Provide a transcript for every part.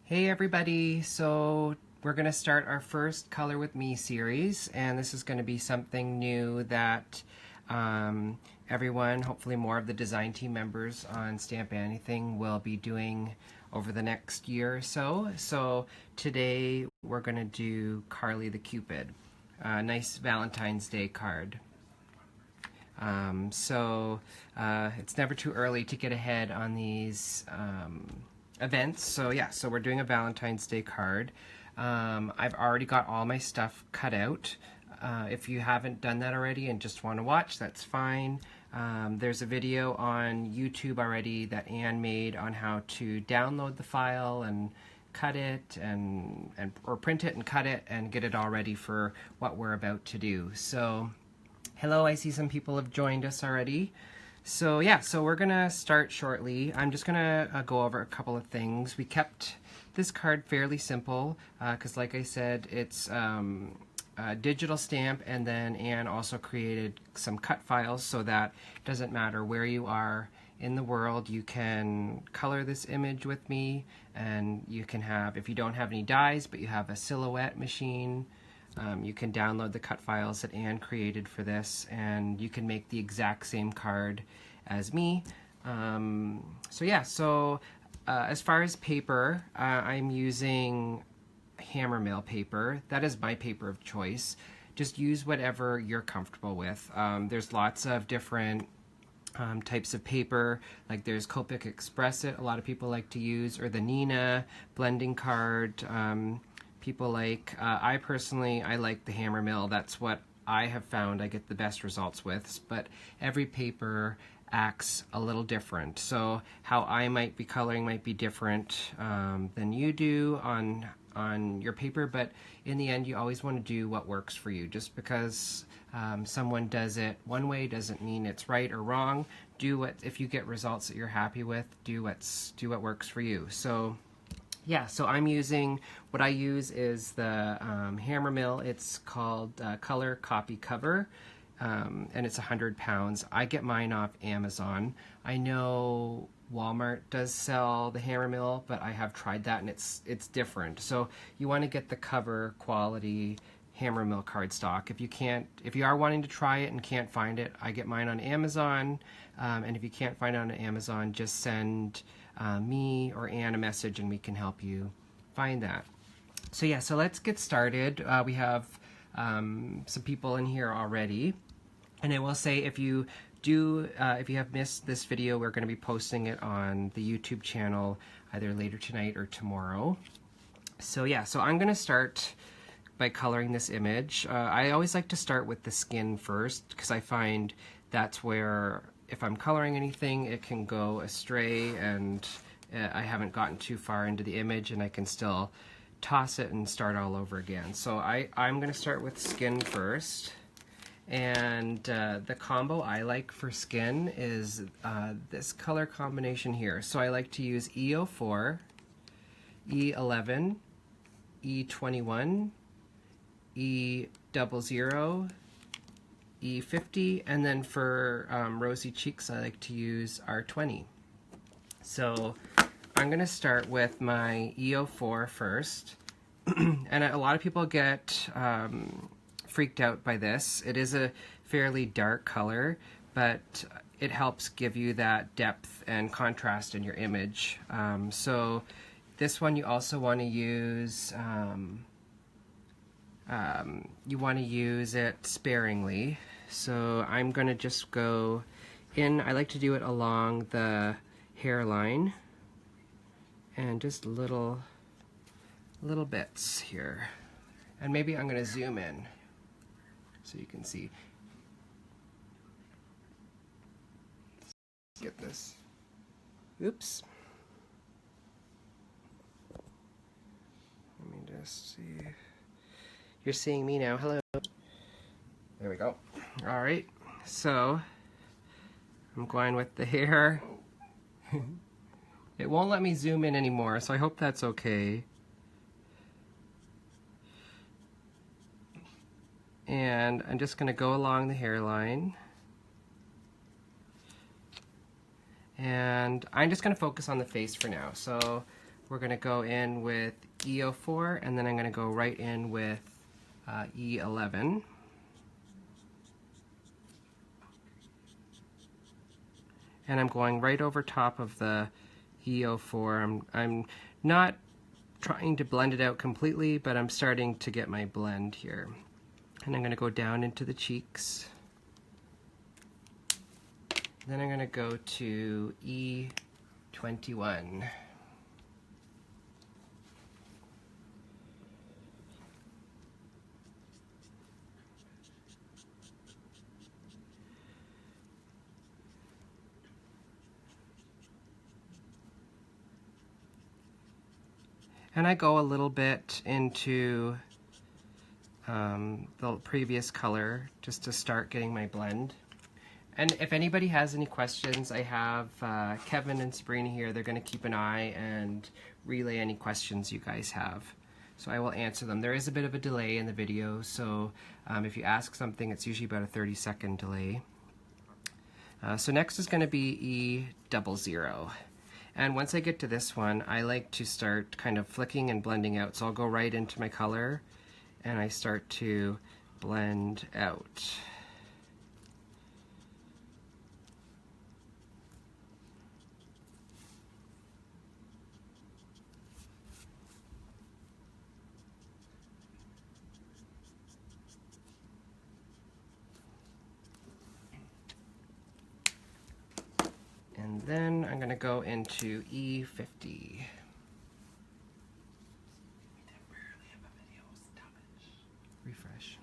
Hey everybody, so we're going to start our first Color With Me series, and this is going to be something new that everyone, hopefully more of the design team members on Stamp Anything, will be doing over the next year or so. So today we're going to do Carley the Cupid, a nice Valentine's Day card. It's never too early to get ahead on these events. So we're doing a Valentine's Day card. I've already got all my stuff cut out. If you haven't done that already and just want to watch, that's fine. There's a video on YouTube already that Anne made on how to download the file and cut it or print it and cut it and get it all ready for what we're about to do. So hello, I see some people have joined us already. So we're gonna start shortly. I'm just gonna go over a couple of things. We kept this card fairly simple because like I said, it's a digital stamp, and then Anne also created some cut files so that it doesn't matter where you are in the world, you can color this image with me, and you can have, if you don't have any dies but you have a silhouette machine, you can download the cut files that Anne created for this, and you can make the exact same card as me. As far as paper, I'm using hammer paper. That is my paper of choice. Just use whatever you're comfortable with. There's lots of different types of paper, like there's Copic Express It, a lot of people like to use, or the Nina blending card. People like, I personally like the hammer mill. That's what I have found I get the best results with, but every paper acts a little different. So how I might be coloring might be different than you do on your paper, but in the end you always want to do what works for you. Just because someone does it one way doesn't mean it's right or wrong. If you get results that you're happy with, do what works for you. So I'm using, what I use is the hammer mill. It's called Color Copy Cover, and it's 100 pounds. I get mine off Amazon. I know Walmart does sell the hammer mill, but I have tried that and it's different. So you want to get the cover quality hammer mill cardstock. If you are wanting to try it and can't find it, I get mine on Amazon. And if you can't find it on Amazon, just send me or Anne a message and we can help you find that. So let's get started. We have some people in here already, and I will say, if you have missed this video, we're going to be posting it on the YouTube channel either later tonight or tomorrow. So I'm going to start by coloring this image. I always like to start with the skin first, because I find that's where, if I'm coloring anything, it can go astray and I haven't gotten too far into the image and I can still toss it and start all over again. So I'm going to start with skin first. And the combo I like for skin is this color combination here. So I like to use E04, E11, E21, E00, E50, and then for rosy cheeks I like to use R20. So I'm going to start with my E04 first. And a lot of people get freaked out by this. It is a fairly dark color, but it helps give you that depth and contrast in your image. So this one you also want to use, it sparingly. So I'm going to just go in, I like to do it along the hairline and just little bits here. And maybe I'm going to zoom in so you can see. Let's get this. Oops. Let me just see. You're seeing me now. Hello. There we go. All right. So I'm going with the hair. It won't let me zoom in anymore, so I hope that's okay. And I'm just going to go along the hairline. And I'm just going to focus on the face for now. So we're going to go in with E04, and then I'm going to go right in with E11. And I'm going right over top of the E04. I'm not trying to blend it out completely, but I'm starting to get my blend here. And I'm going to go down into the cheeks. Then I'm going to go to E21. And I go a little bit into the previous color just to start getting my blend. And if anybody has any questions, I have Kevin and Sabrina here. They're going to keep an eye and relay any questions you guys have. So I will answer them. There is a bit of a delay in the video, so if you ask something, it's usually about a 30-second delay. So next is going to be E00. And once I get to this one, I like to start kind of flicking and blending out. So I'll go right into my color and I start to blend out. And then I'm going to go into E50. Refresh.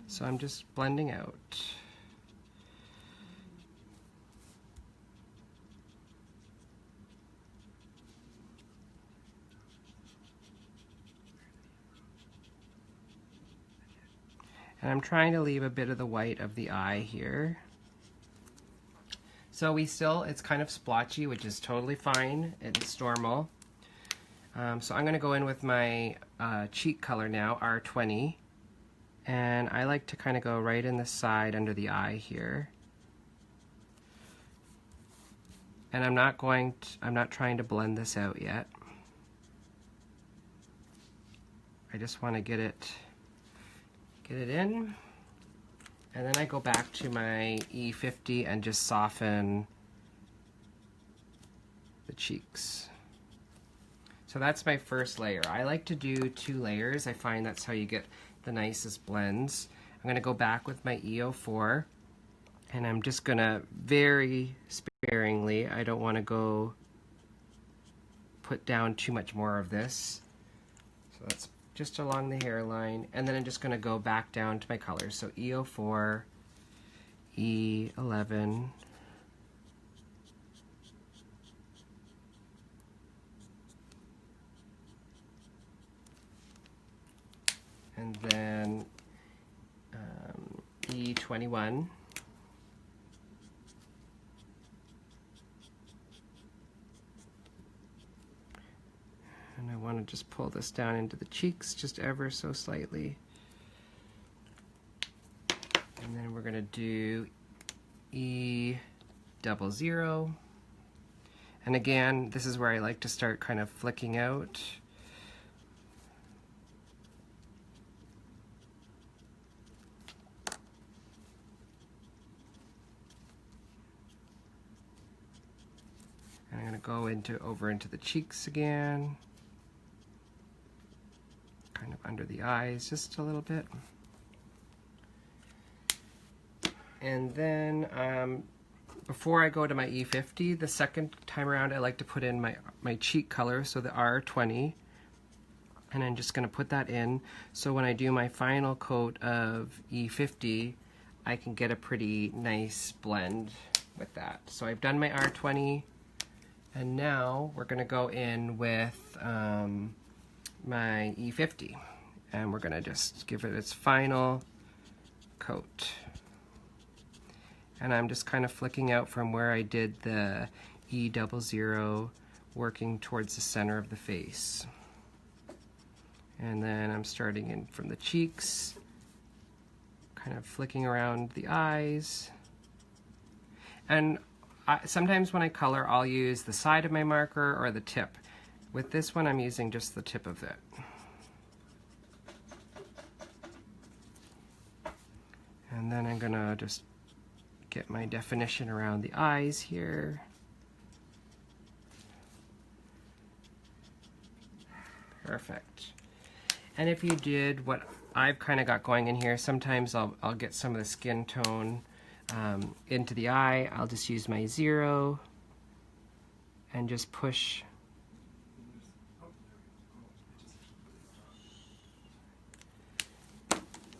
So I'm just blending out. And I'm trying to leave a bit of the white of the eye here. So it's kind of splotchy, which is totally fine. It's normal. So I'm going to go in with my cheek color now, R20. And I like to kind of go right in the side under the eye here. And I'm not trying to blend this out yet. I just want to get it in, and then I go back to my E50 and just soften the cheeks. So that's my first layer. I like to do 2 layers. I find that's how you get the nicest blends. I'm going to go back with my E04, and I'm just going to very sparingly, I don't want to go put down too much more of this. So that's just along the hairline, and then I'm just going to go back down to my colors. So E04, E11, and then E21. And I want to just pull this down into the cheeks just ever so slightly. And then we're going to do E00. And again, this is where I like to start kind of flicking out. And I'm going to go over into the cheeks again. Kind of under the eyes just a little bit. And then before I go to my E50, the second time around I like to put in my cheek color, so the R20, and I'm just going to put that in so when I do my final coat of E50 I can get a pretty nice blend with that. So I've done my R20, and now we're going to go in with my E50, and we're going to just give it its final coat. And I'm just kind of flicking out from where I did the E00, working towards the center of the face. And then I'm starting in from the cheeks, kind of flicking around the eyes. And sometimes when I color, I'll use the side of my marker or the tip. With this one, I'm using just the tip of it. And then I'm gonna just get my definition around the eyes here. Perfect. And if you did what I've kind of got going in here, sometimes I'll get some of the skin tone into the eye. I'll just use my 0 and just push.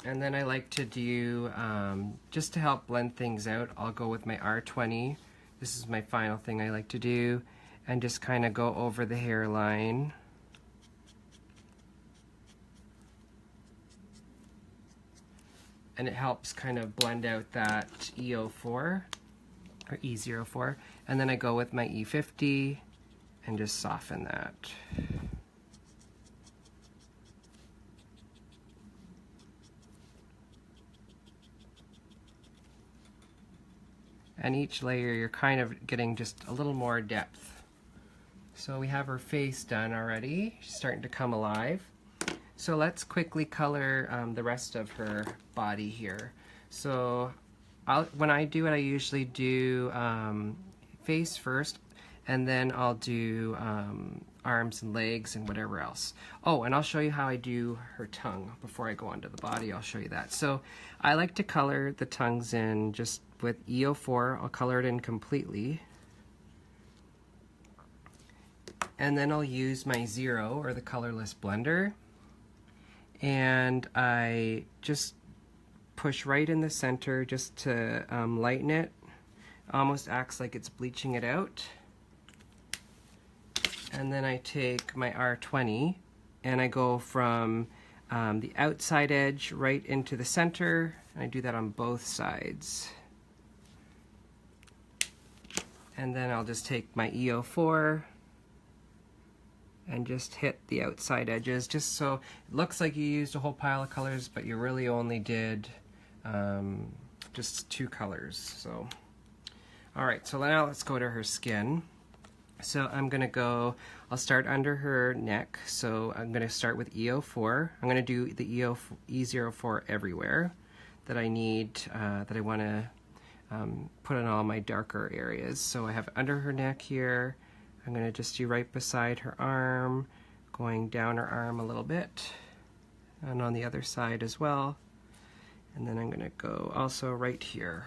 And then I like to do, just to help blend things out, I'll go with my R20. This is my final thing I like to do, and just kind of go over the hairline. And it helps kind of blend out that E04 or E04. And then I go with my E50 and just soften that. And each layer you're kind of getting just a little more depth. So we have her face done already. She's starting to come alive. So let's quickly color the rest of her body here. So when I do it, I usually do face first, and then I'll do arms and legs and whatever else. Oh, and I'll show you how I do her tongue before I go onto the body. I'll show you that. So I like to color the tongues in just with E04. I'll color it in completely. And then I'll use my 0 or the colorless blender. And I just push right in the center just to lighten it. Almost acts like it's bleaching it out. And then I take my R20 and I go from the outside edge right into the center, and I do that on both sides. And then I'll just take my E04 and just hit the outside edges, just so it looks like you used a whole pile of colors, but you really only did just 2 colors. So, all right, so now let's go to her skin. So I'm gonna go, I'll start under her neck. So I'm gonna start with E04. I'm gonna do the E04 everywhere that I need, that I wanna put in all my darker areas. So I have under her neck here. I'm going to just do right beside her arm, going down her arm a little bit, and on the other side as well. And then I'm going to go also right here,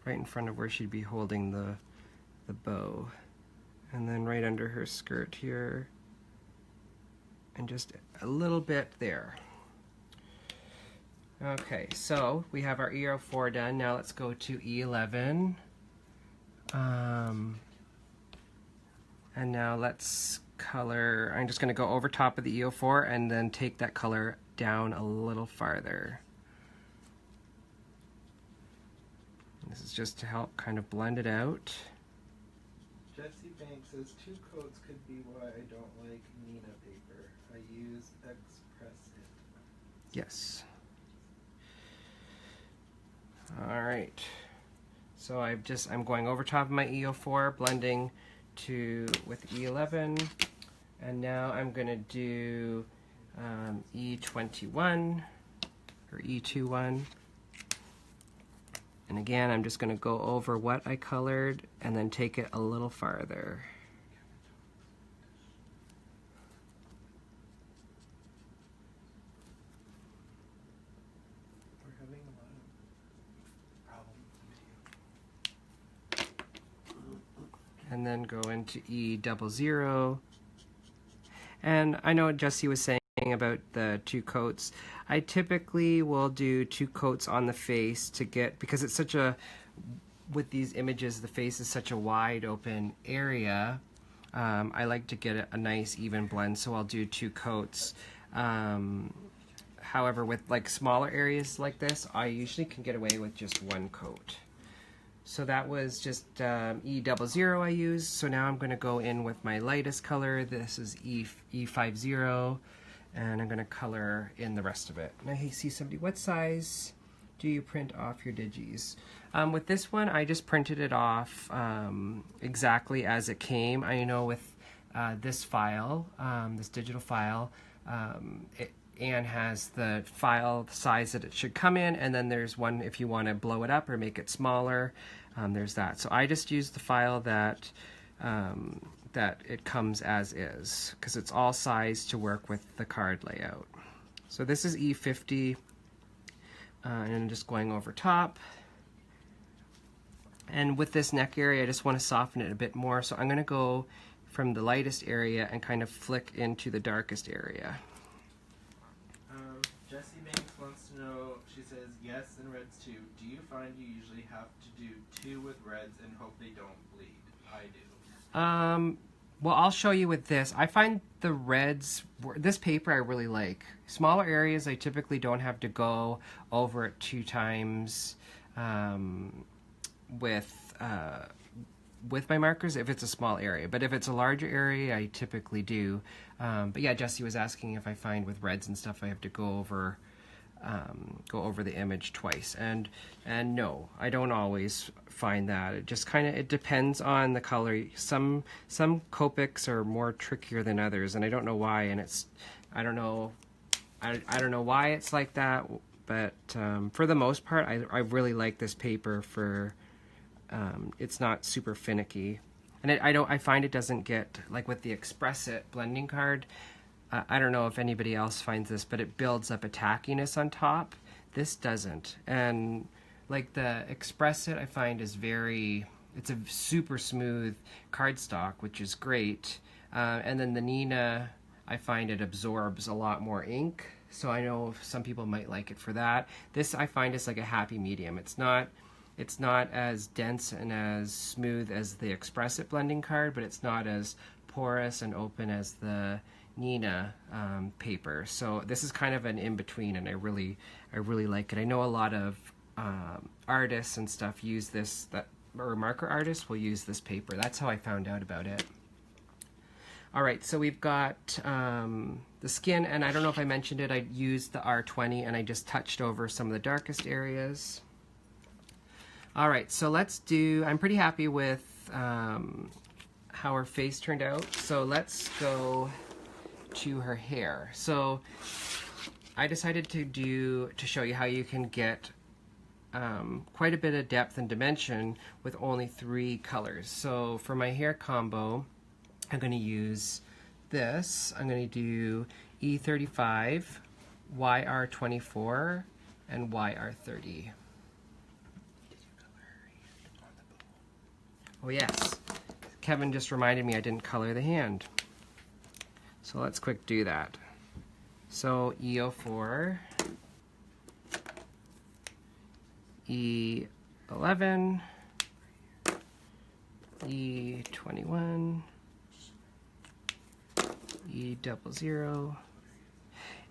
right in front of where she'd be holding the bow. And then right under her skirt here, and just a little bit there. Okay, so we have our E04 done. Now let's go to E11. And now let's color, I'm just going to go over top of the E04 and then take that color down a little farther. This is just to help kind of blend it out. Jesse Banks says 2 coats could be why I don't like Nina paper. I use Express It. Yes. All right. So I'm going over top of my E04, blending with E11, and now I'm going to do E21 or E21, and again I'm just going to go over what I colored and then take it a little farther. We're having a lot of problems with the video. And then go into E00. And I know what Jesse was saying about the 2 coats. I typically will do 2 coats on the face to get, because it's such a, with these images, the face is such a wide open area. I like to get a nice even blend, so I'll do 2 coats. However, with like smaller areas like this, I usually can get away with just 1 coat. So that was just E00 I used. So now I'm going to go in with my lightest color. This is E50, and I'm going to color in the rest of it. Now, hey, see somebody, what size do you print off your digis? With this one, I just printed it off exactly as it came. I know with this file, this digital file, Anne has the file size that it should come in, and then there's one if you want to blow it up or make it smaller. There's that. So I just used the file that that it comes as is, because it's all sized to work with the card layout. So this is E50, and I'm just going over top. And with this neck area, I just want to soften it a bit more, so I'm going to go from the lightest area and kind of flick into the darkest area. Jessie Banks wants to know, she says, yes, and reds too. Do you find you usually have to do 2 with reds and hope they don't bleed? I do. Well, I'll show you with this. I find the reds, this paper I really like. Smaller areas, I typically don't have to go over it 2 times with my markers if it's a small area. But if it's a larger area, I typically do. But yeah, Jessie was asking if I find with reds and stuff I have to go over the image twice, and no, I don't always find that. It just kind of, it depends on the color. Some Copics are more trickier than others, and I don't know why, and I don't know why it's like that, but for the most part I really like this paper for it's not super finicky, and I find it doesn't get, like with the Express It blending card, I don't know if anybody else finds this, but it builds up a tackiness on top. This doesn't. And like the Express It, I find is it's a super smooth cardstock, which is great. And then the Nina, I find it absorbs a lot more ink. So I know some people might like it for that. This I find is like a happy medium. It's not as dense and as smooth as the Express It blending card, but it's not as porous and open as the Nina paper. So this is kind of an in-between, and I really like it. I know a lot of artists and stuff use this, or marker artists will use this paper. That's how I found out about it. Alright, so we've got the skin, and I don't know if I mentioned it, I used the R20 and I just touched over some of the darkest areas. Alright, so let's do, I'm pretty happy with how her face turned out, so let's go to her hair. So I decided to show you how you can get quite a bit of depth and dimension with only 3 colors. So for my hair combo, I'm going to use this. I'm going to do E35, YR24, and YR30. Oh yes, Kevin just reminded me I didn't color the hand. So let's quick do that. So E04, E11, E21, E00.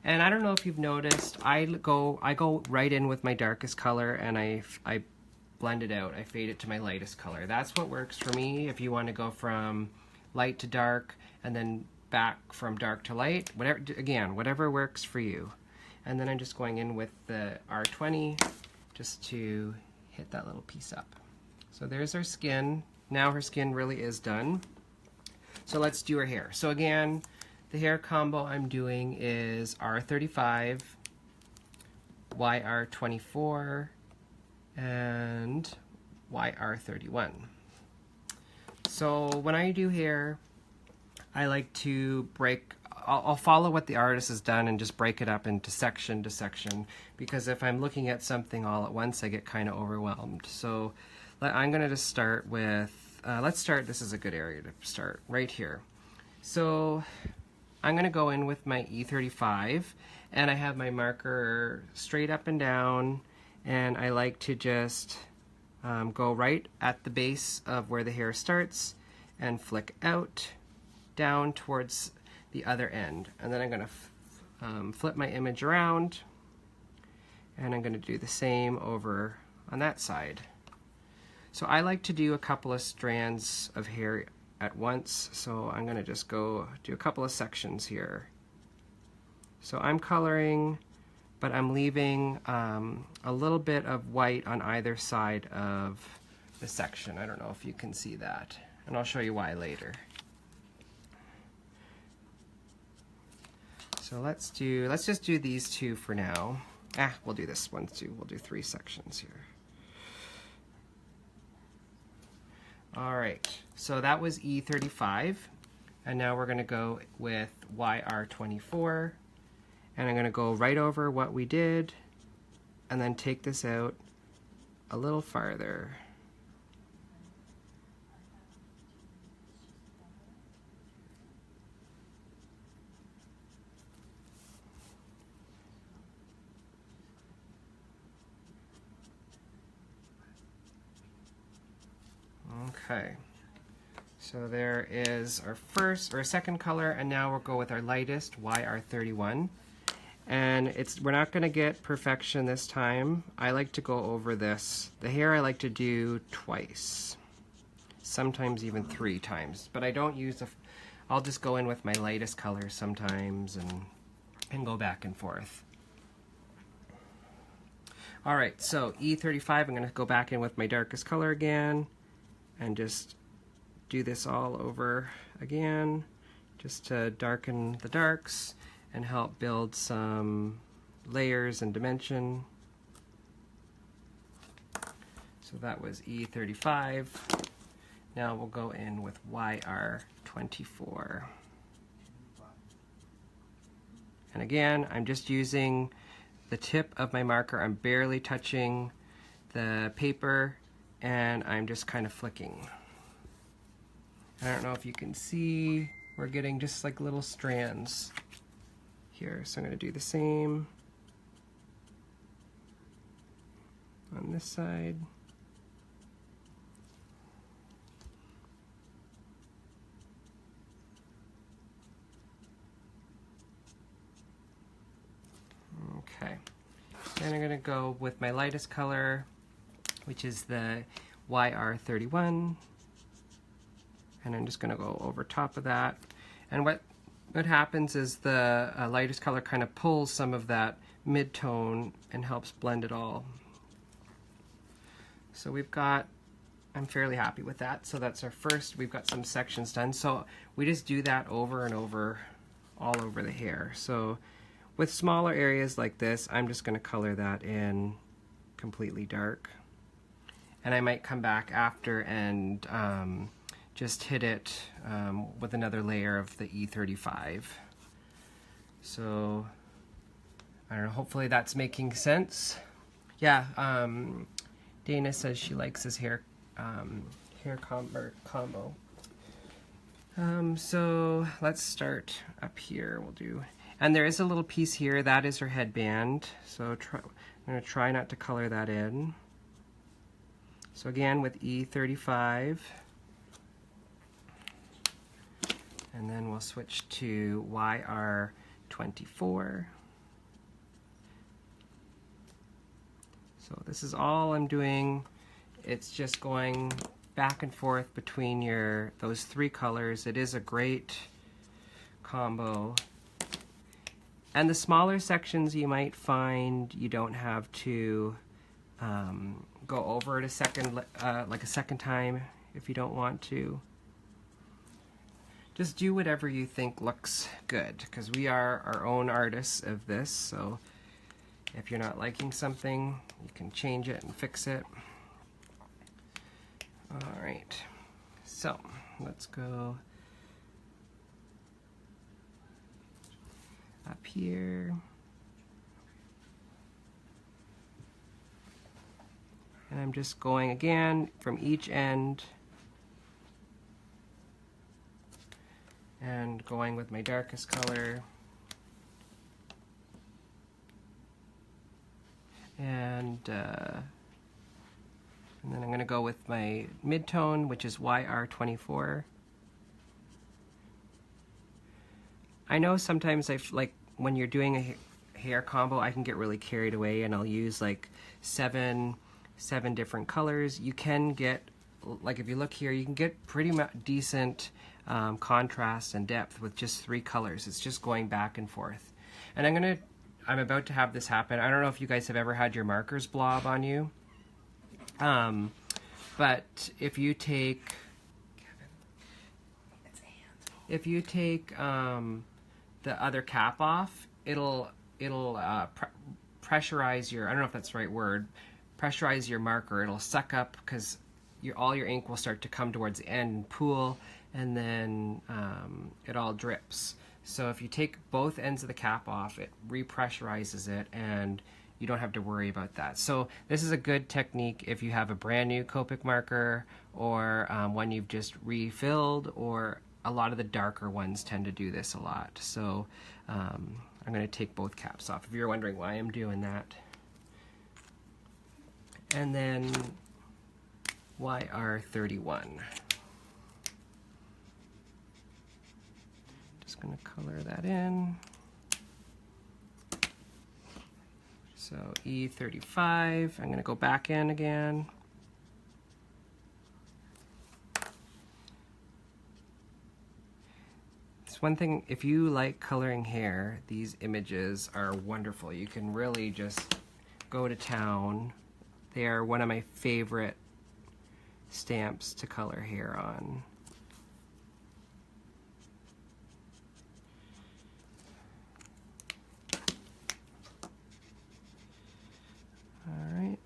And I don't know if you've noticed, I go right in with my darkest color, and I blend it out. I fade it to my lightest color. That's what works for me. If you want to go from light to dark and then back from dark to light, whatever works for you. And then I'm just going in with the R20 just to hit that little piece up. So there's our skin. Now her skin really is done. So let's do her hair. So again, the hair combo I'm doing is R35, YR24, and YR31. So when I do hair, I like to I'll follow what the artist has done and just break it up into section to section, because if I'm looking at something all at once, I get kind of overwhelmed. So I'm going to just start with, this is a good area to start, right here. So I'm going to go in with my E35, and I have my marker straight up and down, and I like to just go right at the base of where the hair starts and flick out down towards the other end. And then I'm going to flip my image around, and I'm going to do the same over on that side. So I like to do a couple of strands of hair at once, so I'm going to just go do a couple of sections here. So I'm coloring but I'm leaving a little bit of white on either side of the section. I don't know if you can see that, and I'll show you why later. So let's just do these two for now. We'll do this one too. We'll do 3 sections here. All right, so that was E35, and now we're gonna go with YR24, and I'm gonna go right over what we did, and then take this out a little farther. Okay, so there is our first or second color, and now we'll go with our lightest, YR31. And we're not going to get perfection this time. I like to go over this. The hair I like to do twice, sometimes even 3 times, but I don't use I'll just go in with my lightest color sometimes and go back and forth. All right, so E35, I'm going to go back in with my darkest color again, and just do this all over again, just to darken the darks and help build some layers and dimension. So that was E35. Now we'll go in with YR24. And again, I'm just using the tip of my marker. I'm barely touching the paper, and I'm just kind of flicking. I don't know if you can see, we're getting just like little strands here. So I'm going to do the same on this side. Okay, then I'm going to go with my lightest color, which is the YR31, and I'm just going to go over top of that. And what happens is the lightest color kind of pulls some of that mid-tone and helps blend it all. So I'm fairly happy with that. So that's our first, we've got some sections done. So we just do that over and over, all over the hair. So with smaller areas like this, I'm just going to color that in completely dark. And I might come back after and just hit it with another layer of the E35. So, I don't know, hopefully that's making sense. Yeah, Dana says she likes his hair combo. So let's start up here. And there is a little piece here, that is her headband. So I'm going to try not to color that in. So again with E35, and then we'll switch to YR24. So this is all I'm doing. It's just going back and forth between those 3 colors. It is a great combo. And the smaller sections you might find you don't have to go over it like a second time if you don't want to. Just do whatever you think looks good, because we are our own artists of this, so if you're not liking something, you can change it and fix it. Alright, so let's go up here. And I'm just going again from each end and going with my darkest color. And then I'm going to go with my mid-tone, which is YR24. I know sometimes like when you're doing a hair combo, I can get really carried away and I'll use like seven different colors. You can get, like if you look here, you can get pretty much decent contrast and depth with just 3 colors. It's just going back and forth. And I'm going to I'm about to have this happen. I don't know if you guys have ever had your markers blob on you. But if you take the other cap off, it'll pressurize your, I don't know if that's the right word, pressurize your marker. It'll suck up because all your ink will start to come towards the end and pool, and then it all drips. So if you take both ends of the cap off, it repressurizes it, and you don't have to worry about that. So this is a good technique if you have a brand new Copic marker, or one you've just refilled, or a lot of the darker ones tend to do this a lot. So I'm going to take both caps off if you're wondering why I'm doing that. And then YR31. Just going to color that in. So E35, I'm going to go back in again. It's one thing, if you like coloring hair, these images are wonderful. You can really just go to town. They are one of my favorite stamps to color hair on. Alright.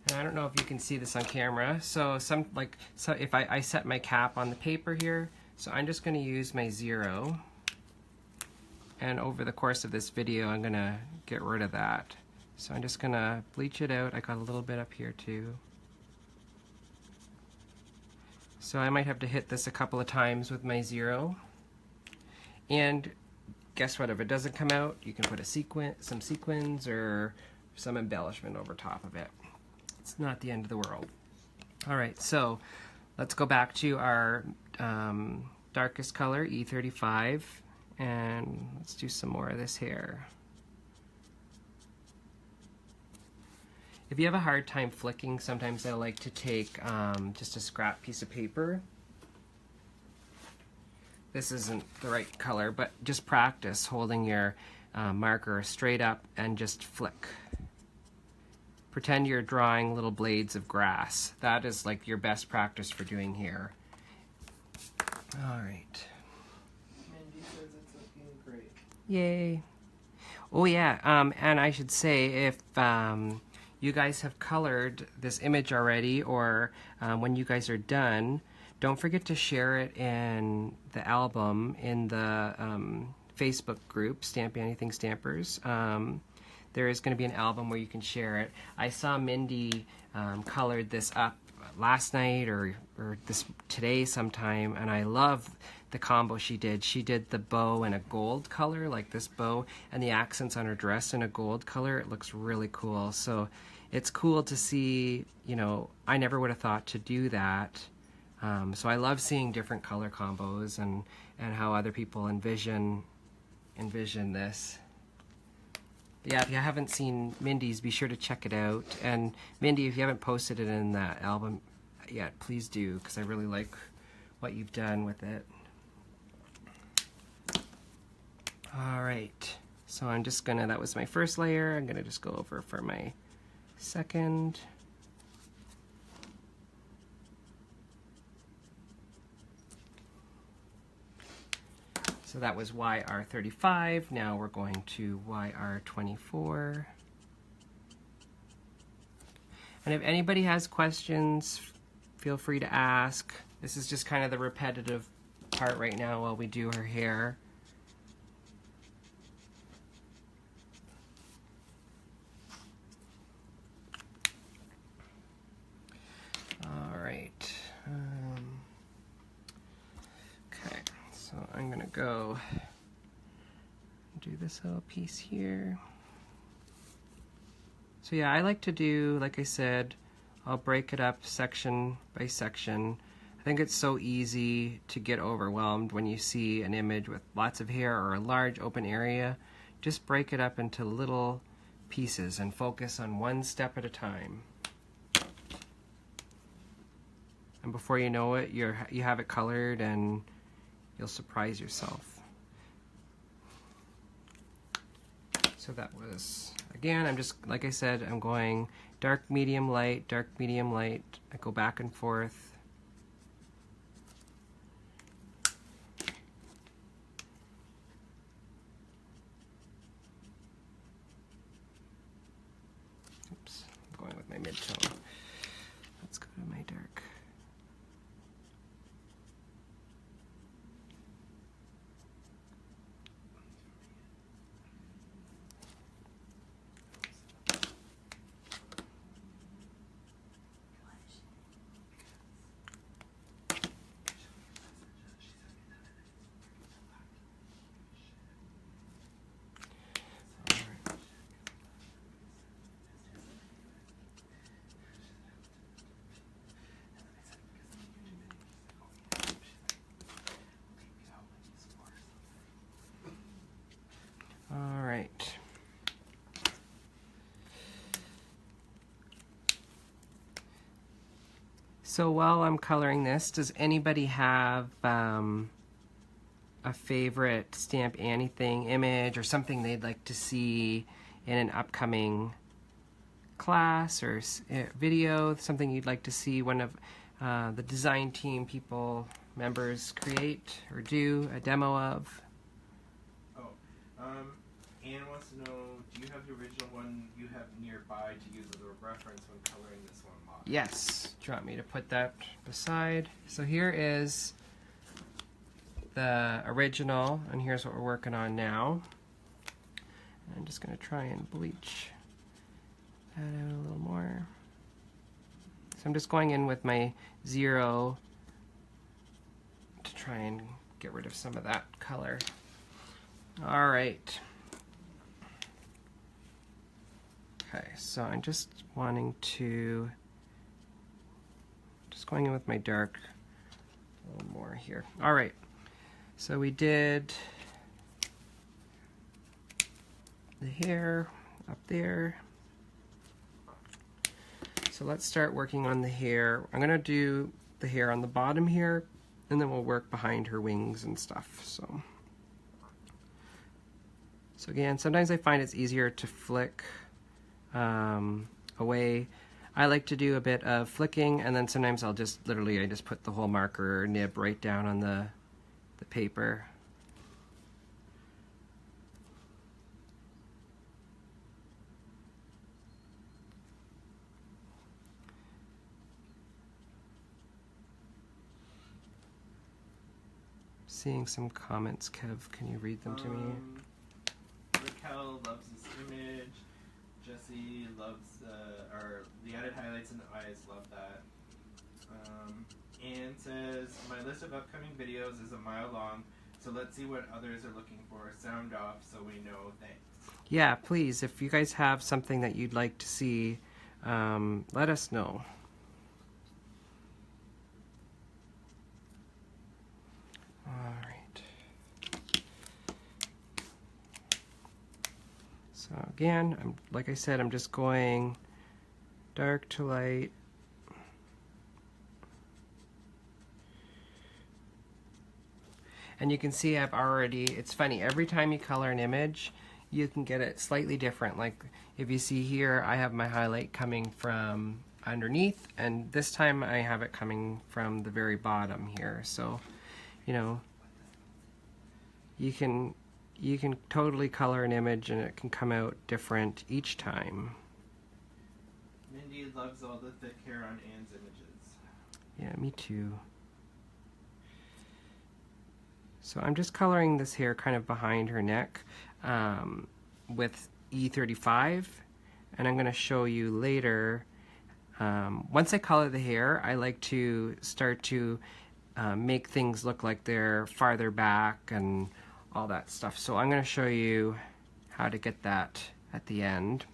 And I don't know if you can see this on camera. So if I set my cap on the paper here, so I'm just going to use my 0. And over the course of this video, I'm going to get rid of that. So I'm just going to bleach it out. I got a little bit up here too. So I might have to hit this a couple of times with my 0. And guess what? If it doesn't come out, you can put some sequins or some embellishment over top of it. It's not the end of the world. All right, so let's go back to our darkest color, E35, and let's do some more of this hair. If you have a hard time flicking, sometimes I like to take just a scrap piece of paper. This isn't the right color, but just practice holding your marker straight up and just flick. Pretend you're drawing little blades of grass. That is like your best practice for doing hair. All right. Mindy says it's looking great. Yay. Oh yeah, and I should say, if you guys have colored this image already, or when you guys are done, don't forget to share it in the album in the Facebook group, Stampy Anything Stampers. There is going to be an album where you can share it. I saw Mindy colored this up last night or today sometime, and I love the combo she did. She did the bow in a gold color, like this bow, and the accents on her dress in a gold color. It looks really cool. So it's cool to see, you know, I never would have thought to do that. So I love seeing different color combos and how other people envision this. Yeah, if you haven't seen Mindy's, be sure to check it out. And Mindy, if you haven't posted it in that album yet, please do, because I really like what you've done with it. All right, so I'm just gonna, that was my first layer. I'm gonna just go over for my second. So that was YR35. Now we're going to YR24. And if anybody has questions, feel free to ask. This is just kind of the repetitive part right now while we do her hair. All right. Okay. So I'm gonna go do this little piece here. So yeah, I like to do, like I said, I'll break it up section by section. I think it's so easy to get overwhelmed when you see an image with lots of hair or a large open area. Just break it up into little pieces and focus on one step at a time. And before you know it, you have it colored and you'll surprise yourself. So that was, again, I'm just, like I said, I'm going dark, medium, light, dark, medium, light. I go back and forth. Oops, I'm going with my mid-tone. Let's go to my dark. All right. So while I'm coloring this, does anybody have a favorite Stamp Anything image or something they'd like to see in an upcoming class or video, something you'd like to see one of the design team members create or do a demo of? Anne wants to know, do you have the original one you have nearby to use as a reference when coloring this one model? Yes. Do you want me to put that beside? So here is the original, and here's what we're working on now. I'm just going to try and bleach that out a little more. So I'm just going in with my 0 to try and get rid of some of that color. All right. Okay, so I'm just wanting to, just going in with my dark a little more here. All right, so we did the hair up there. So let's start working on the hair. I'm gonna do the hair on the bottom here, and then we'll work behind her wings and stuff. So again, sometimes I find it's easier to flick away. I like to do a bit of flicking, and then sometimes I'll just I just put the whole marker nib right down on the paper. Seeing some comments, Kev, can you read them to me? Raquel loves this image. Jesse loves the added highlights in the eyes, love that. Anne says, my list of upcoming videos is a mile long, so let's see what others are looking for. Sound off so we know. Thanks. Yeah, please, if you guys have something that you'd like to see, let us know. So again, like I said, I'm just going dark to light. And you can see I've already, it's funny, every time you color an image, you can get it slightly different. Like if you see here, I have my highlight coming from underneath, and this time I have it coming from the very bottom here. So, you know, you can totally color an image and it can come out different each time. Mindy loves all the thick hair on Anne's images. Yeah, me too. So I'm just coloring this hair kind of behind her neck with E35, and I'm going to show you later. Once I color the hair, I like to start to make things look like they're farther back and all that stuff. So I'm going to show you how to get that at the end.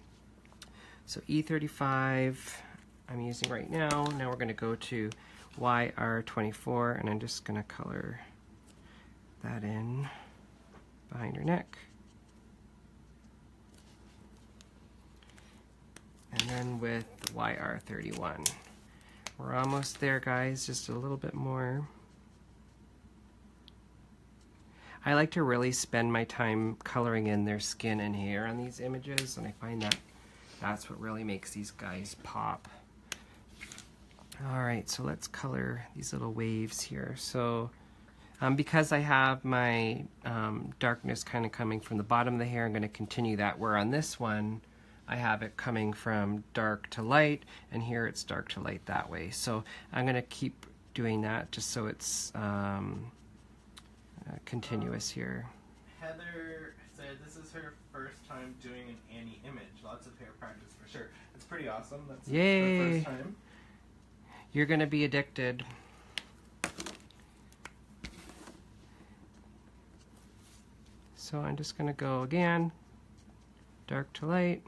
So E35 I'm using right now. Now we're going to go to YR24, and I'm just going to color that in behind her neck. And then with YR31. We're almost there, guys, just a little bit more. I like to really spend my time coloring in their skin and hair on these images, and I find that that's what really makes these guys pop. Alright, so let's color these little waves here. So because I have my darkness kind of coming from the bottom of the hair, I'm going to continue that, where on this one I have it coming from dark to light, and here it's dark to light that way. So I'm going to keep doing that just so it's continuous here. Heather said this is her first time doing an Annie image. Lots of hair practice for sure. It's pretty awesome. That's Yay. her first time. You're going to be addicted. So I'm just going to go again, dark to light.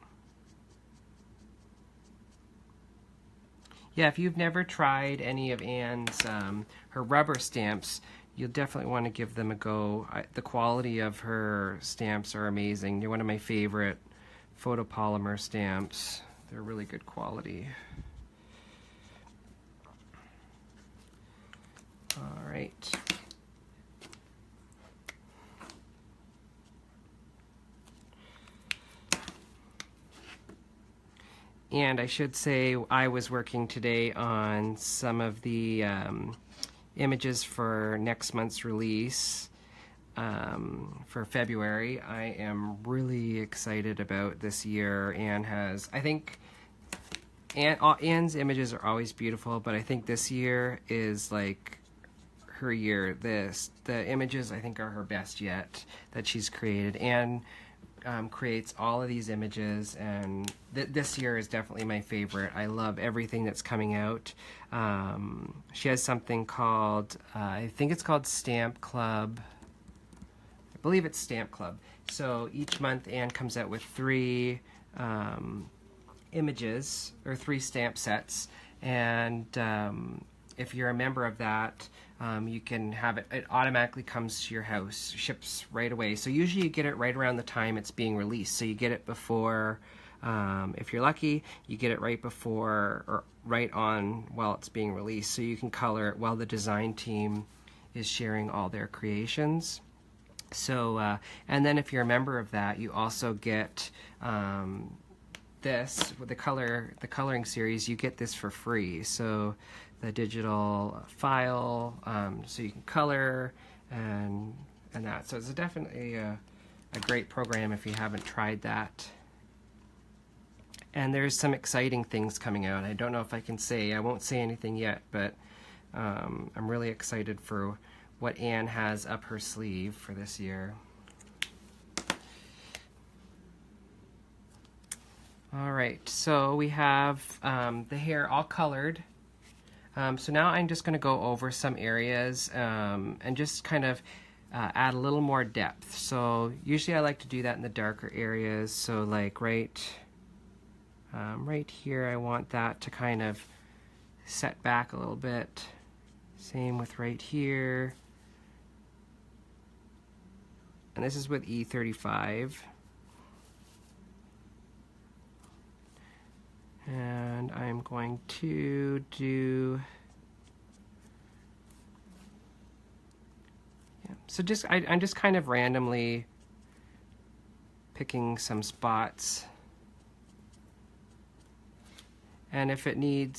Yeah, if you've never tried any of Anne's, her rubber stamps, you'll definitely want to give them a go. The quality of her stamps are amazing. They're one of my favorite photopolymer stamps. They're really good quality. All right. And I should say I was working today on some of the images for next month's release for February. I am really excited about this year. Anne has, I think, Anne's images are always beautiful, but I think this year is like her year. The images I think are her best yet that she's created. Anne creates all of these images, and this year is definitely my favorite. I love everything that's coming out. She has something called, I think it's called Stamp Club. I believe it's Stamp Club. So each month Anne comes out with 3 images, or 3 stamp sets, and if you're a member of that, you can have it automatically comes to your house, ships right away. So usually you get it right around the time it's being released. So you get it before, if you're lucky, you get it right before or right on while it's being released. So you can color it while the design team is sharing all their creations. So, and then if you're a member of that, you also get this, with the coloring series, you get this for free. So the digital file, so you can color and that. So it's definitely a great program if you haven't tried that. And there's some exciting things coming out. I don't know if I can say, I won't say anything yet, but I'm really excited for what Anne has up her sleeve for this year. All right, so we have the hair all colored. So now I'm just going to go over some areas and just kind of add a little more depth. So usually I like to do that in the darker areas. So like right here, I want that to kind of set back a little bit. Same with right here. And this is with E35. And I'm going to do, so just I'm just kind of randomly picking some spots, and if I need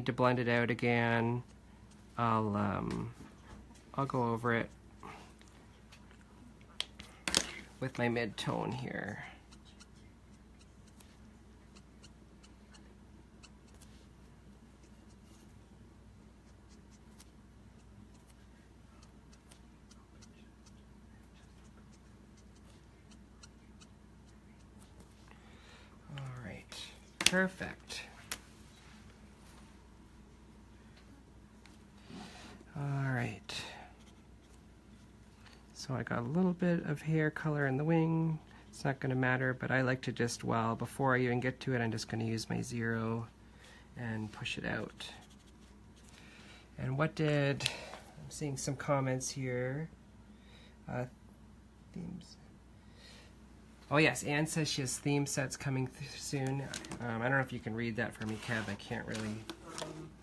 to blend it out again, I'll go over it with my mid-tone here. Perfect. All right. So I got a little bit of hair color in the wing. It's not going to matter, but I like to just, before I even get to it, I'm just going to use my 0 and push it out. And I'm seeing some comments here. Themes. Oh yes, Anne says she has theme sets coming soon. I don't know if you can read that for me, Kev. I can't really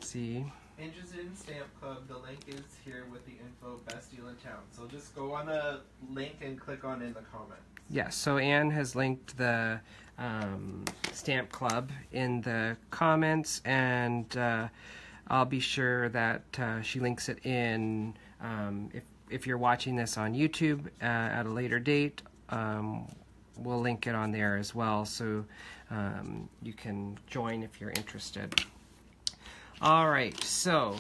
see. Interested in Stamp Club, the link is here with the info, best deal in town. So just go on the link and click on in the comments. Yes, so Anne has linked the Stamp Club in the comments, and I'll be sure that she links it in, if you're watching this on YouTube at a later date, we'll link it on there as well, so you can join if you're interested. All right, so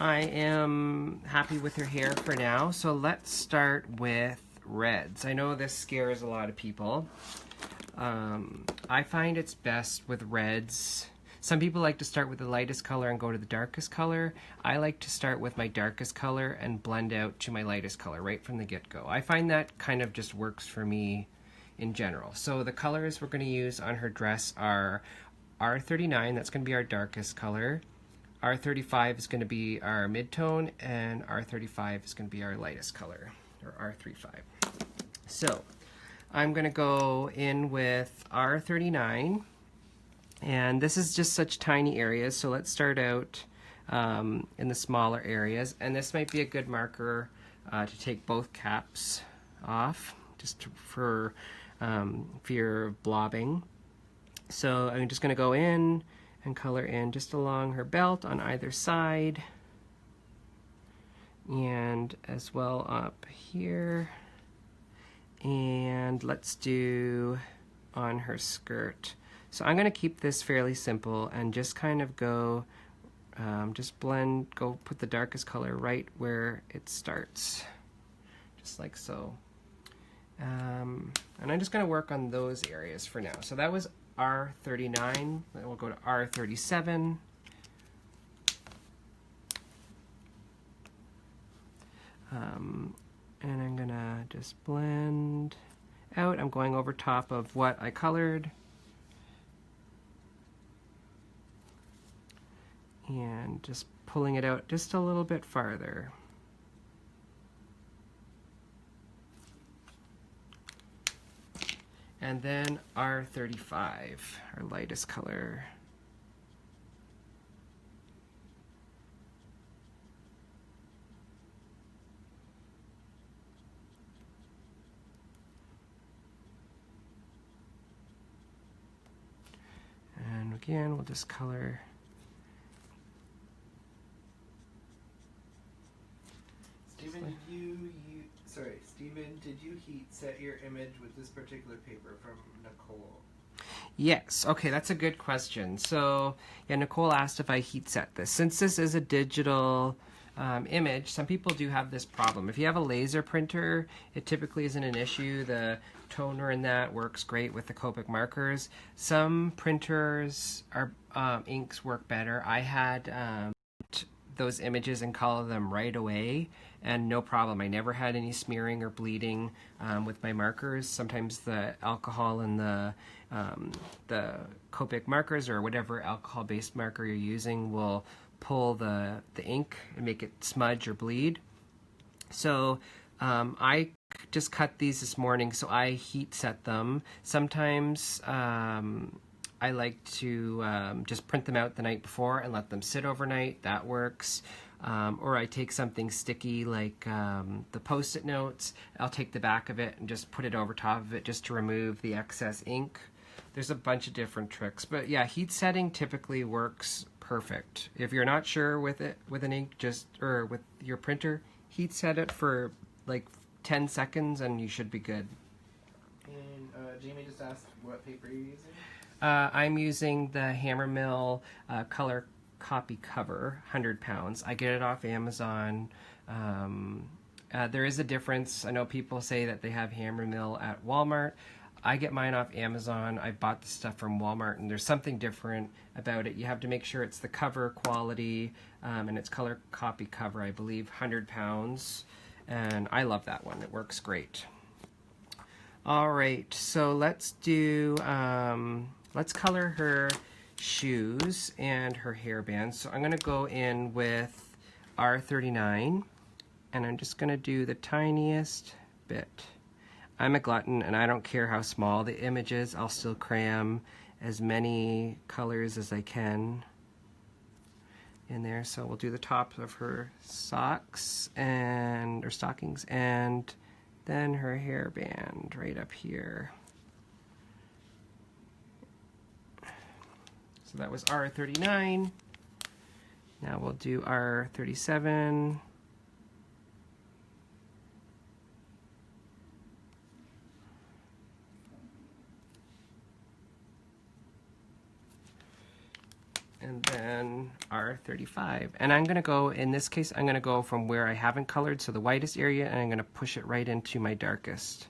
I am happy with her hair for now, so let's start with reds. I know this scares a lot of people. I find it's best with reds. Some people like to start with the lightest color and go to the darkest color. I like to start with my darkest color and blend out to my lightest color right from the get-go. I find that kind of just works for me in general. So the colors we're going to use on her dress are R39, that's going to be our darkest color. R35 is going to be our mid-tone, and R35 is going to be our lightest color, or R35. So I'm going to go in with R39, and this is just such tiny areas, so let's start out in the smaller areas, and this might be a good marker to take both caps off, just for fear of blobbing. So I'm just going to go in and color in just along her belt on either side, and as well up here, and let's do on her skirt. So I'm going to keep this fairly simple and just kind of go, just blend, go put the darkest color right where it starts, just like so. And I'm just going to work on those areas for now. So that was R39, then we'll go to R37. And I'm gonna just blend out. I'm going over top of what I colored. And just pulling it out just a little bit farther. And then R35, our lightest color. And again, we'll just color. Stephen, did you heat set your image with this particular paper from Nicole? Yes, okay, that's a good question. So, yeah, Nicole asked if I heat set this. Since this is a digital image, some people do have this problem. If you have a laser printer, it typically isn't an issue. The toner in that works great with the Copic markers. Some printers, inks work better. I had those images and color them right away, and no problem. I never had any smearing or bleeding with my markers. Sometimes the alcohol in the Copic markers or whatever alcohol-based marker you're using will pull the ink and make it smudge or bleed. So I just cut these this morning, so I heat set them. Sometimes I like to just print them out the night before and let them sit overnight. That works. Or I take something sticky like the Post-it notes. I'll take the back of it and just put it over top of it just to remove the excess ink. There's a bunch of different tricks. But yeah, heat setting typically works perfect. If you're not sure with it, with an ink, or with your printer, heat set it for like 10 seconds and you should be good. And Jamie just asked what paper you're using? I'm using the Hammermill color copy cover, 100 pounds. I get it off Amazon. There is a difference. I know people say that they have Hammermill at Walmart. I get mine off Amazon. I bought the stuff from Walmart, and there's something different about it. You have to make sure it's the cover quality, and it's color copy cover, I believe, 100 pounds. And I love that one. It works great. All right, so let's do, let's color her shoes and her hairband. So I'm going to go in with R39, and I'm just going to do the tiniest bit. I'm a glutton, and I don't care how small the image is. I'll still cram as many colors as I can. in there. So we'll do the top of her socks and, or stockings, and then her hairband right up here. So that was R39. Now we'll do R37. And then R35. And I'm going to go, in this case, I'm going to go from where I haven't colored, so the whitest area, and I'm going to push it right into my darkest.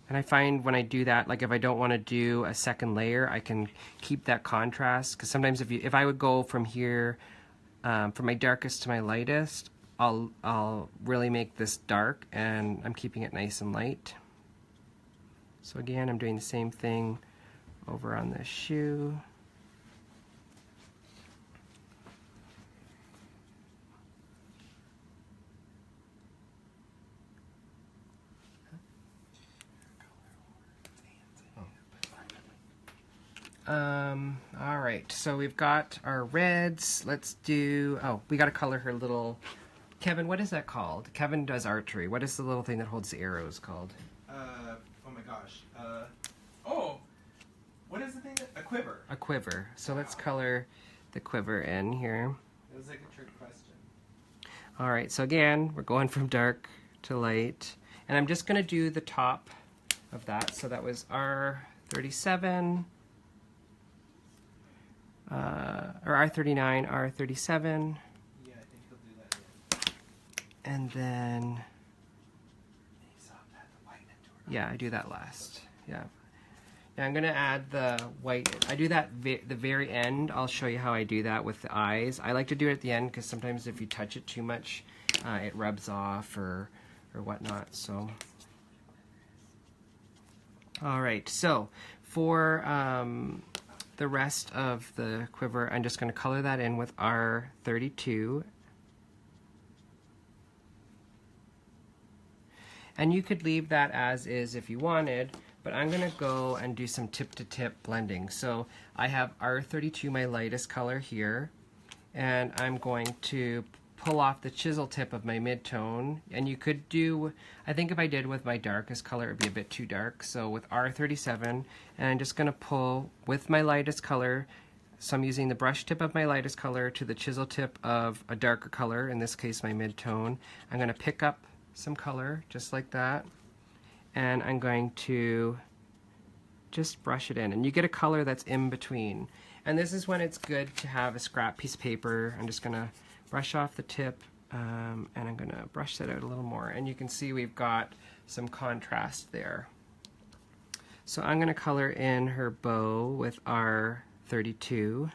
And I find when I do that, like if I don't want to do a second layer, I can keep that contrast. Because sometimes if I would go from here, from my darkest to my lightest, I'll really make this dark, and I'm keeping it nice and light. So again, I'm doing the same thing over on this shoe. All right, so we've got our reds. Let's do, oh, we got to color her little, Kevin, what is that called? Kevin does archery. What is the little thing that holds the arrows called? Oh my gosh. Oh, what is the thing a quiver? A quiver. So let's color the quiver in here. It was like a trick question. All right, so again, we're going from dark to light. And I'm just going to do the top of that. So that was R37, or R39, R37. Yeah, I think he'll do that. Yeah. And then, yeah, I do that last. Yeah. Now I'm going to add the white. I do that the very end. I'll show you how I do that with the eyes. I like to do it at the end because sometimes if you touch it too much, it rubs off or whatnot. So, all right. So for the rest of the quiver, I'm just going to color that in with R32. And you could leave that as is if you wanted, but I'm going to go and do some tip-to-tip blending. So I have R32, my lightest color here, and I'm going to pull off the chisel tip of my mid-tone. And you could do, I think if I did with my darkest color, it would be a bit too dark. So with R37, and I'm just going to pull with my lightest color. So I'm using the brush tip of my lightest color to the chisel tip of a darker color, in this case my mid-tone. I'm going to pick up some color just like that, and I'm going to just brush it in, and you get a color that's in between. And this is when it's good to have a scrap piece of paper. I'm just gonna brush off the tip, and I'm gonna brush that out a little more, and you can see we've got some contrast there. So I'm gonna color in her bow with R32.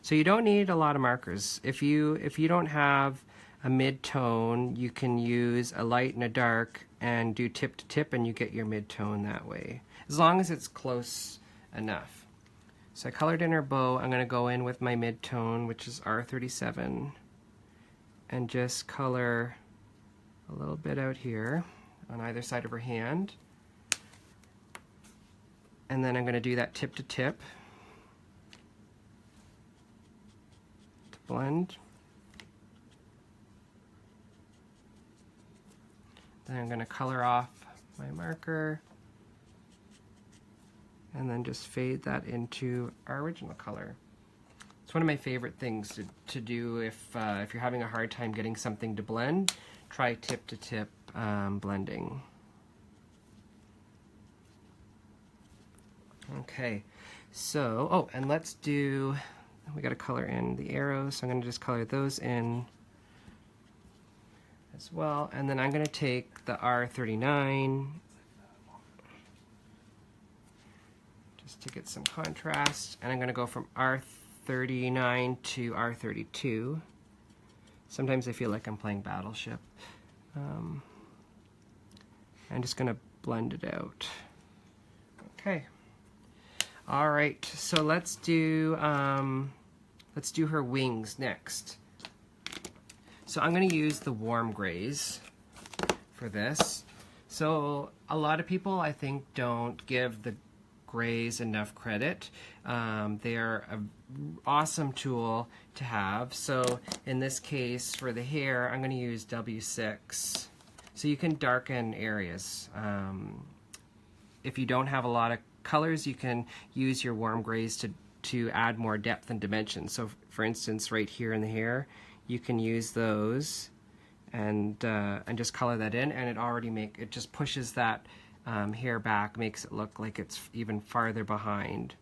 So you don't need a lot of markers. If you don't have a mid-tone, you can use a light and a dark and do tip to tip, and you get your mid-tone that way, as long as it's close enough. So I colored in her bow. I'm going to go in with my mid-tone, which is R37, and just color a little bit out here on either side of her hand. And then I'm going to do that tip to tip to blend. Then I'm going to color off my marker, and then just fade that into our original color. It's one of my favorite things to do if you're having a hard time getting something to blend. Try tip-to-tip blending. Okay, so, oh, and let's do, we got to color in the arrows, so I'm going to just color those in as well, and then I'm going to take the R39 just to get some contrast, and I'm going to go from R39 to R32. Sometimes I feel like I'm playing Battleship. I'm just going to blend it out. Okay. All right, so let's do her wings next. So I'm going to use the warm grays for this. So a lot of people, I think, don't give the grays enough credit. They are an awesome tool to have. So in this case, for the hair, I'm going to use W6. So you can darken areas. If you don't have a lot of colors, you can use your warm grays to add more depth and dimension. So for instance, right here in the hair, you can use those and just color that in, and it just pushes that hair back, makes it look like it's even farther behind.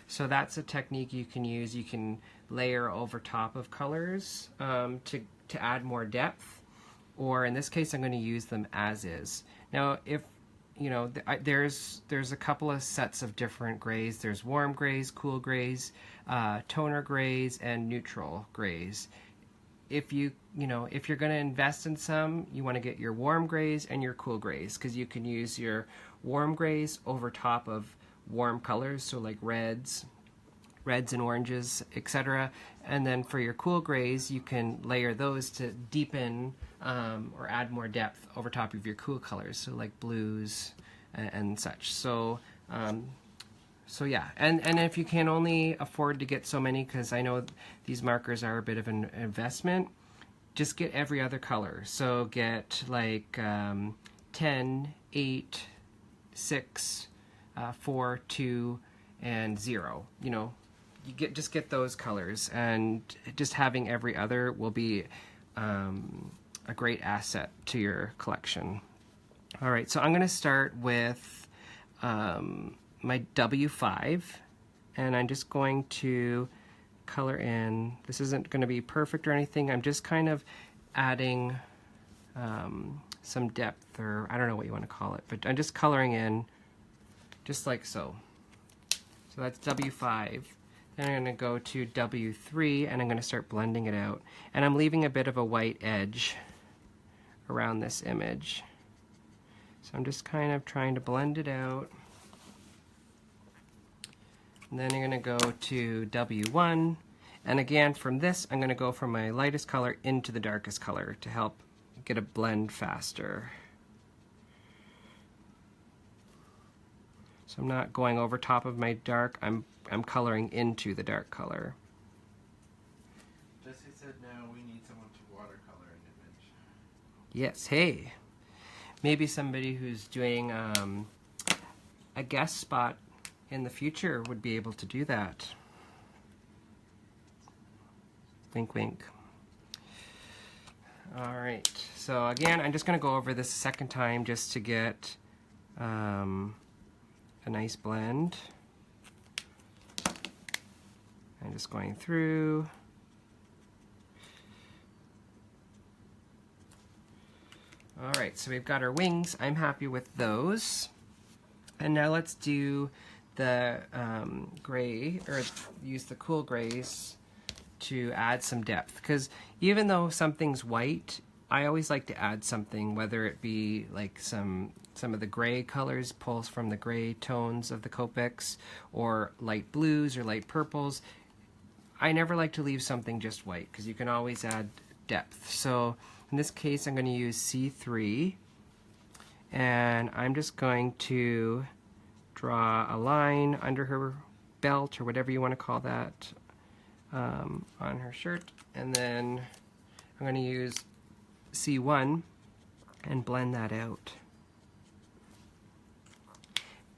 So that's a technique you can use. You can layer over top of colors to add more depth, or in this case I'm going to use them as is. Now if you know, there's a couple of sets of different grays. There's warm grays, cool grays, toner grays, and neutral grays. If you're going to invest in some, you want to get your warm grays and your cool grays, because you can use your warm grays over top of warm colors, so like reds and oranges, etc. And then for your cool grays, you can layer those to deepen or add more depth over top of your cool colors, so like blues and such. So yeah, and if you can only afford to get so many, because I know these markers are a bit of an investment, just get every other color. So get like 10, 8, 6, 4, 2, and 0. You know, just get those colors, and just having every other will be a great asset to your collection. All right, so I'm going to start with my W5, and I'm just going to color in. This isn't going to be perfect or anything. I'm just kind of adding some depth, or I don't know what you want to call it, but I'm just coloring in just like so. So that's W5. Then I'm going to go to W3, and I'm going to start blending it out. And I'm leaving a bit of a white edge around this image. So I'm just kind of trying to blend it out. And then I'm going to go to W1. And again, from this, I'm going to go from my lightest color into the darkest color to help get a blend faster. So I'm not going over top of my dark, I'm coloring into the dark color. Jesse said no, we need someone to watercolor an image. Yes, hey. Maybe somebody who's doing a guest spot in the future would be able to do that. Wink, wink. All right, so again, I'm just going to go over this a second time just to get a nice blend. I'm just going through. All right, so we've got our wings. I'm happy with those. And now let's do the gray, or use the cool grays to add some depth. Because even though something's white, I always like to add something, whether it be like some of the gray colors, pulls from the gray tones of the Copics, or light blues or light purples. I never like to leave something just white, because you can always add depth. So in this case, I'm going to use C3, and I'm just going to draw a line under her belt, or whatever you want to call that, on her shirt, and then I'm going to use C1 and blend that out.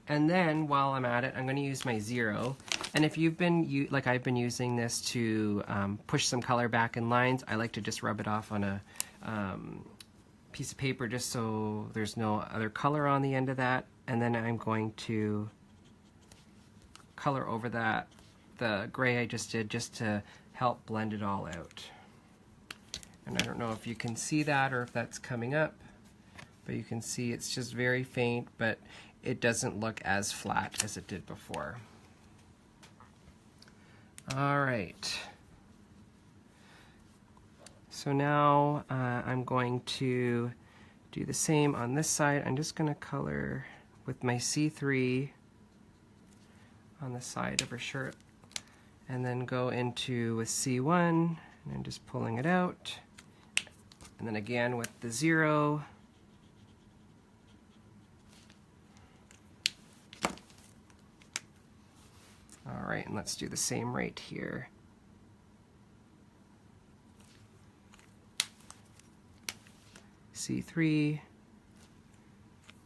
And then while I'm at it, I'm going to use my 0. And if you've been, like I've been using this to push some color back in lines, I like to just rub it off on a piece of paper just so there's no other color on the end of that. And then I'm going to color over that, the gray I just did, just to help blend it all out. And I don't know if you can see that or if that's coming up, but you can see it's just very faint, but it doesn't look as flat as it did before. All right. So now I'm going to do the same on this side. I'm just going to color with my C3 on the side of her shirt, and then go into with C1, and I'm just pulling it out. And then again with the 0. right, and let's do the same right here. C3,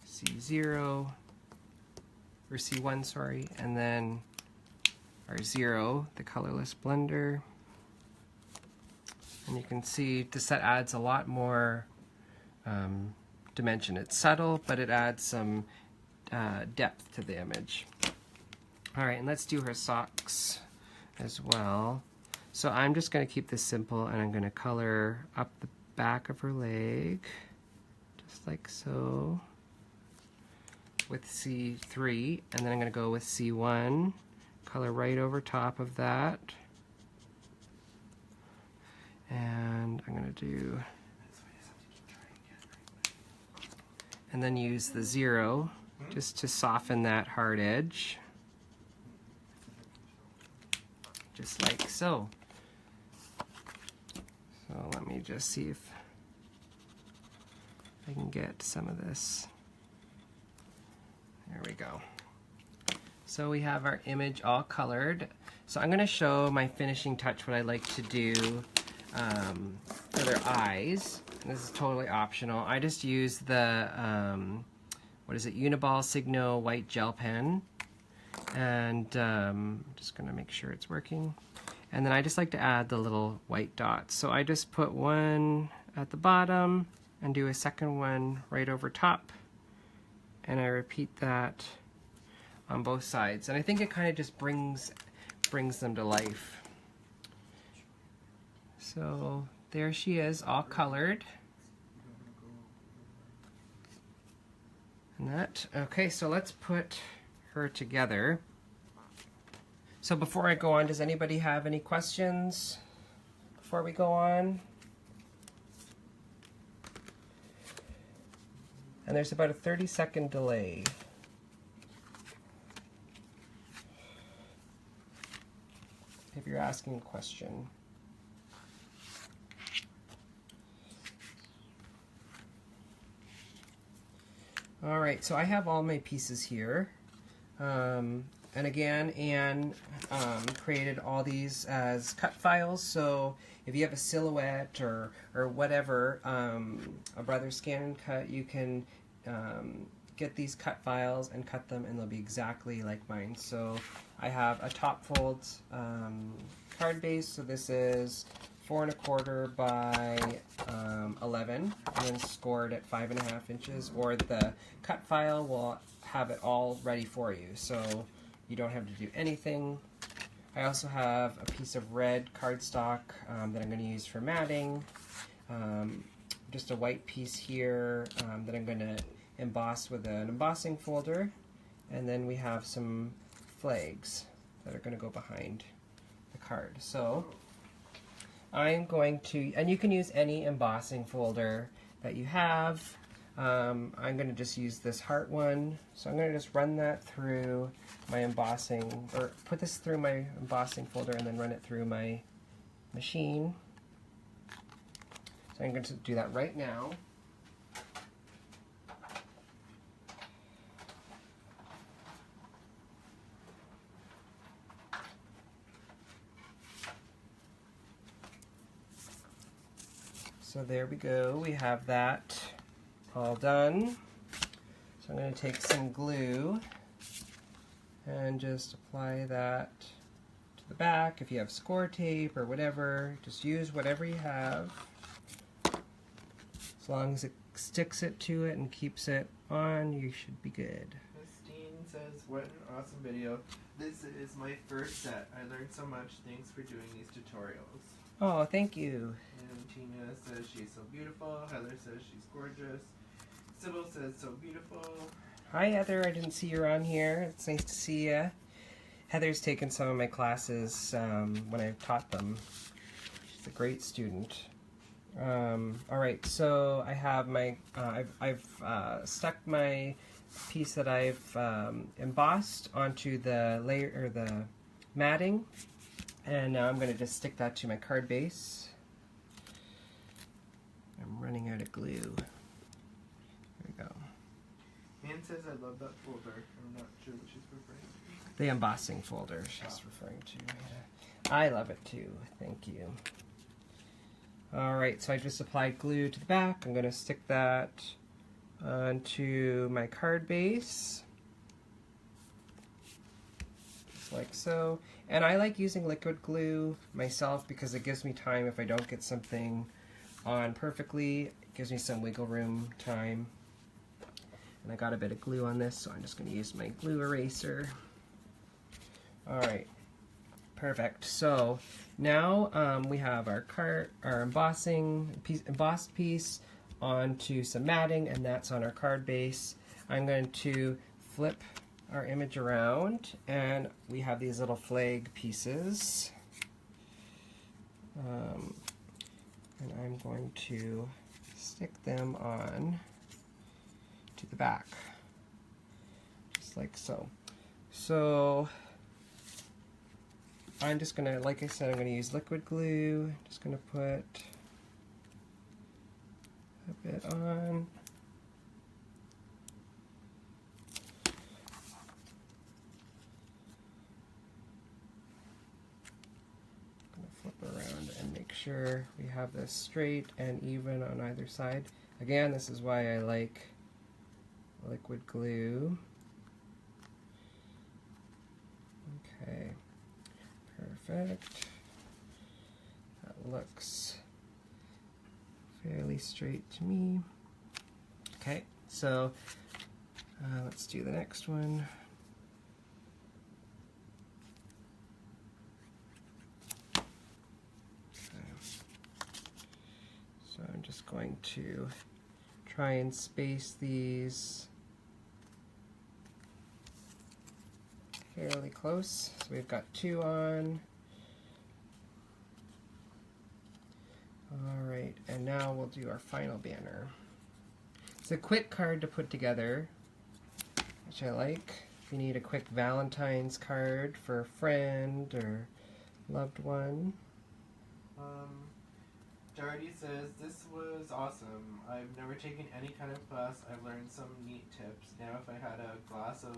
C0, or C1, sorry, and then our 0, the colorless blender. And you can see this set adds a lot more dimension. It's subtle, but it adds some depth to the image. All right, and let's do her socks as well. So I'm just going to keep this simple, and I'm going to color up the back of her leg, just like so, with C3, and then I'm going to go with C1, color right over top of that, and I'm going to do, and then use the 0 just to soften that hard edge, just like so. So let me just see if I can get some of this. There we go. So we have our image all colored. So I'm going to show my finishing touch, what I like to do for their eyes. This is totally optional. I just use the, what is it, Uniball Signo white gel pen. And I'm just going to make sure it's working. And then I just like to add the little white dots. So I just put one at the bottom and do a second one right over top. And I repeat that on both sides. And I think it kind of just brings them to life. So there she is, all colored. And that, okay, so let's put her together. So before I go on, does anybody have any questions before we go on? And there's about a 30-second delay. If you're asking a question. All right, so I have all my pieces here. And again, Anne created all these as cut files, so if you have a silhouette or whatever, a brother scan and cut, you can get these cut files and cut them, and they'll be exactly like mine. So I have a top fold card base, so this is 4 1/4 by 11, and then scored at 5.5 inches, or the cut file will have it all ready for you, so you don't have to do anything. I also have a piece of red cardstock that I'm going to use for matting, just a white piece here that I'm going to emboss with an embossing folder, and then we have some flags that are going to go behind the card. So I'm going to, and you can use any embossing folder that you have. I'm going to just use this heart one, so I'm going to just run that through my embossing, or put this through my embossing folder and then run it through my machine. So I'm going to do that right now. So there we go, we have that all done. So I'm going to take some glue and just apply that to the back. If you have score tape or whatever, just use whatever you have. As long as it sticks it to it and keeps it on, you should be good. Christine says, what an awesome video. This is my first set. I learned so much. Thanks for doing these tutorials. Oh, thank you. And Tina says she's so beautiful. Heather says she's gorgeous. Sybil says so beautiful. Hi Heather, I didn't see you on here. It's nice to see you. Heather's taken some of my classes when I've taught them. She's a great student. Alright, so I have my, I've stuck my piece that I've embossed onto the layer, or the matting, and now I'm going to just stick that to my card base. I'm running out of glue. There we go. Anne says I love that folder. I'm not sure what she's referring The embossing folder she's referring to. Yeah. I love it too. Thank you. Alright, so I just applied glue to the back. I'm going to stick that onto my card base. Just like so. And I like using liquid glue myself because it gives me time if I don't get something on perfectly. It gives me some wiggle room time. And I got a bit of glue on this, so I'm just going to use my glue eraser. Alright, perfect. So now we have our embossed piece onto some matting, and that's on our card base. I'm going to flip our image around, and we have these little flag pieces. And I'm going to stick them on to the back, just like so. So I'm just going to, like I said, I'm going to use liquid glue. Just going to put a bit on. I'm going to flip around and make sure we have this straight and even on either side. Again, this is why I like liquid glue. Okay. Perfect. That looks fairly straight to me. Okay, so let's do the next one. Okay. So I'm just going to try and space these fairly close. So we've got 2 on. Alright, and now we'll do our final banner. It's a quick card to put together, which I like. If you need a quick Valentine's card for a friend or loved one. Darty says, this was awesome. I've never taken any kind of class. I've learned some neat tips. Now if I had a glass of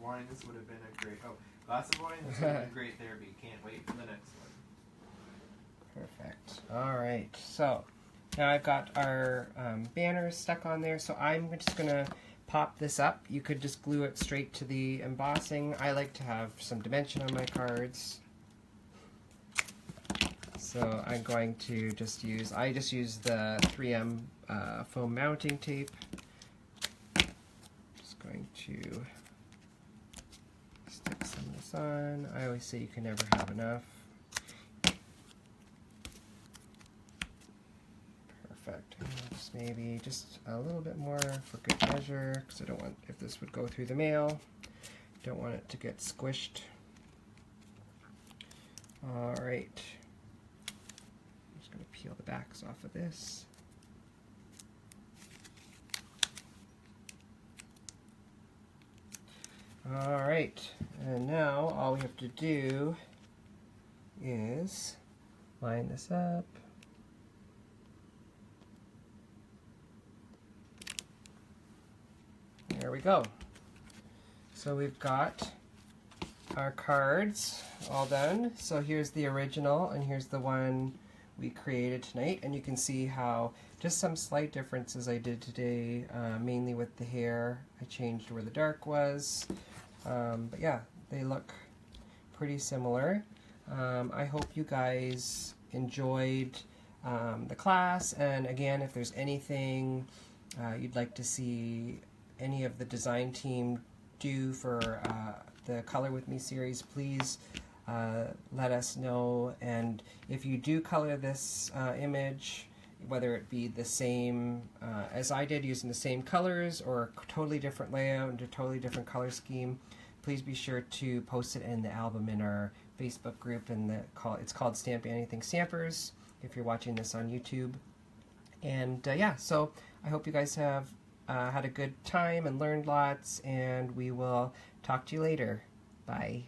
wine, this would have been a great glass of wine, this would have been great therapy. Can't wait for the next one. Perfect. Alright, so now I've got our banners stuck on there, so I'm just going to pop this up. You could just glue it straight to the embossing. I like to have some dimension on my cards. So I'm going to just use the 3M foam mounting tape. Just going to stick some of this on. I always say you can never have enough. Perfect. And just maybe just a little bit more for good measure, because I don't want, if this would go through the mail, don't want it to get squished. Alright. I'm just going to peel the backs off of this. Alright, and now all we have to do is line this up. There we go. So we've got our cards all done. So here's the original and here's the one we created tonight, and you can see how just some slight differences I did today, mainly with the hair. I changed where the dark was, but yeah, they look pretty similar. I hope you guys enjoyed the class, and again, if there's anything you'd like to see any of the design team do for the Color With Me series, please let us know. And if you do color this image, whether it be the same as I did, using the same colors, or a totally different layout and a totally different color scheme, please be sure to post it in the album in our Facebook group, and it's called Stamp Anything Stampers if you're watching this on YouTube. And yeah, so I hope you guys have had a good time and learned lots, and we will talk to you later. Bye.